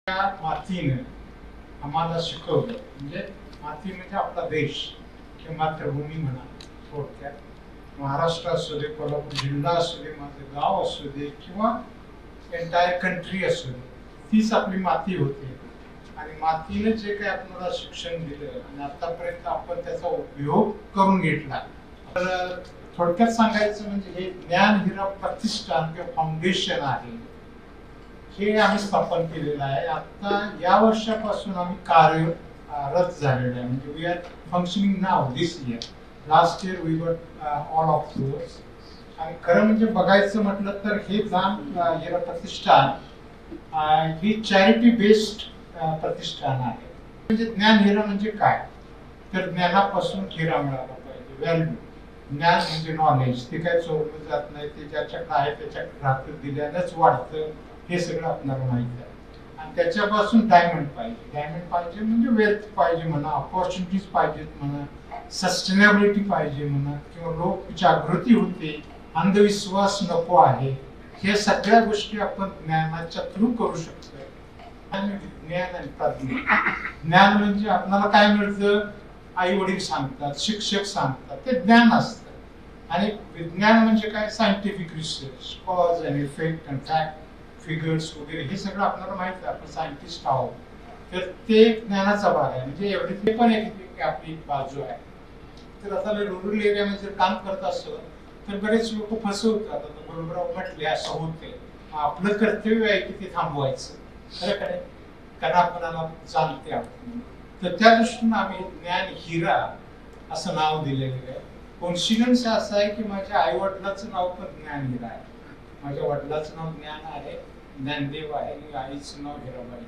त्या मातीने आम्हाला शिकवलं, म्हणजे माती म्हणजे आपला देश किंवा मातृभूमी म्हणा. थोडक्यात महाराष्ट्र असू दे, कोल्हापूर जिल्हा असू दे, माझं गाव असू दे किंवा एंटायर कंट्री असू दे, तीच आपली माती होती. आणि मातीने जे काही आपल्याला शिक्षण दिलं आणि आतापर्यंत आपण त्याचा उपयोग करून घेतला. तर थोडक्यात सांगायचं म्हणजे हे ज्ञानहिरा प्रतिष्ठान किंवा फाउंडेशन आहे, हे आम्ही स्थापन केलेलं आहे. आता या वर्षापासून आम्ही कार्यरत झालेलो आहे. म्हणजे we are functioning now this year. Last year we were all of doors. आणि खरं म्हणजे बघायचं म्हटलं तर हे ज्ञानहिरा प्रतिष्ठान ही चॅरिटी बेस्ड प्रतिष्ठान आहे. म्हणजे ज्ञानहिरा म्हणजे काय, तर ज्ञानापासून हिरा मिळाला पाहिजे, व्हॅल्यू. ज्ञान म्हणजे नॉलेज, ते काय चोरलं जात नाही, ते ज्याच्याकडे आहे त्याच्याकडे राहतं, दिल्यानंच वाढतं, हे सगळं आपल्याला माहिती आहे. आणि त्याच्यापासून डायमंड पाहिजे. डायमंड पाहिजे म्हणजे वेल्थ पाहिजे म्हणा, अपॉर्च्युनिटीज पाहिजेत म्हणा, सस्टेनेबिलिटी पाहिजे म्हणा, किंवा लोक जागृती होते, अंधविश्वास नको आहे. हे सगळ्या गोष्टी आपण ज्ञानाच्या थ्रू करू शकतो. विज्ञान आणि प्रज्ञा. ज्ञान म्हणजे आपल्याला काय मिळतं, आई वडील सांगतात, शिक्षक सांगतात, ते ज्ञान असतं. आणि विज्ञान म्हणजे काय, scientific research, cause and effect and fact, figures वगैरे, हे सगळं आपल्याला माहित आहे, आपण सायंटिस्ट आहोत. तर ते ज्ञानाचा भाग आहे. म्हणजे एवढी ते पण एक आपली बाजू आहे. तर आता रुरल एरियामध्ये जर काम करत असतो तर बरेच लोक फसवतात. आता बरोबर म्हटले असं होते, आपलं कर्तव्य आहे की ते थांबवायचं, खरं काय, कारण आपल्याला जाणते आपण. तर त्या दृष्टीने आम्ही ज्ञानहिरा असं नाव दिलेलं आहे. कोइन्सिडन्स असं आहे की माझ्या आई वडिलांचं नाव पण ज्ञानहिरा आहे. माझ्या वडिलांचं नाव ज्ञान आहे, ज्ञानदेव आहे, आणि आईचं नाव हिराबाई.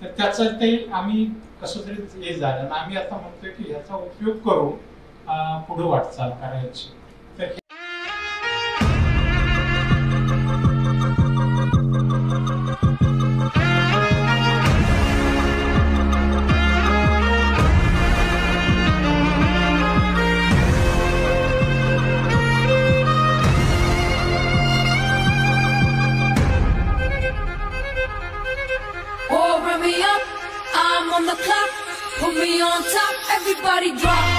तर त्याचं ते आम्ही कसं तरी हे झालं आणि आम्ही आता म्हणतोय की ह्याचा उपयोग करून पुढे वाटचाल करायची. तर on the clock, put me on top, everybody drop.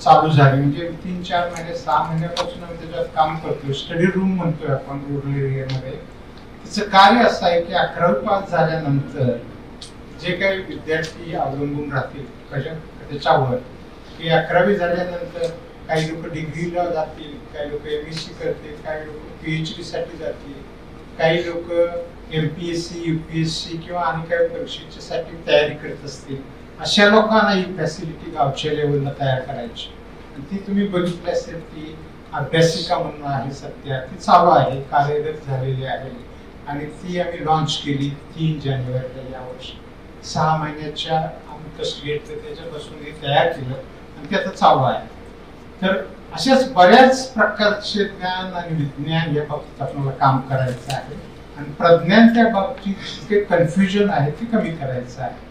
चालू झाली म्हणजे 3-4 महिने 6 महिन्यापासून आम्ही त्याच्यात काम करतोय. स्टडी रूम म्हणतोय आपण रुरल एरियामध्ये. त्याचं कार्य असं आहे की 11वी पास झाल्यानंतर जे काही विद्यार्थी अवलंबून राहतील त्याच्यावर, की 11वी झाल्यानंतर काही लोक डिग्रीला जातील, काही लोक MSc करतील, काही लोक PhD साठी जातील, काही लोक MPSc UPSc किंवा आणि काही परीक्षेसाठी तयारी करत असतील. अशा लोकांना ही फॅसिलिटी गावच्या लेवलला तयार करायची. ती तुम्ही बघितली असेल की अभ्यासिका म्हणून आहे, सध्या ती चालू आहे, कार्यरत झालेली आहे. आणि ती आम्ही लॉन्च केली 3 जानेवारीला यावर्षी. 6 महिन्याच्या आम्ही कष्ट घेतलं, त्याच्यापासून हे तयार केलं आणि ते आता चालू आहे. तर अशाच बऱ्याच प्रकारचे ज्ञान आणि विज्ञान या बाबतीत आपल्याला काम करायचं आहे. आणि प्रज्ञान त्या बाबतीत जे कन्फ्युजन आहे ते कमी करायचं आहे.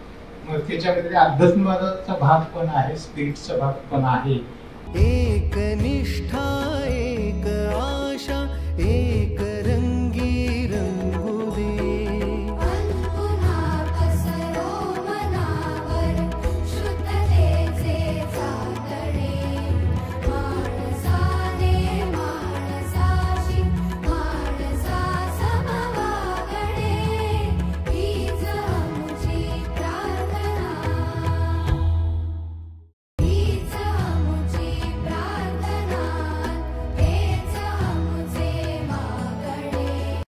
मग त्याच्यामध्ये अध्यात्माचा भाग पण आहे, स्पिरिटचा भाग पण आहे. एकनिष्ठा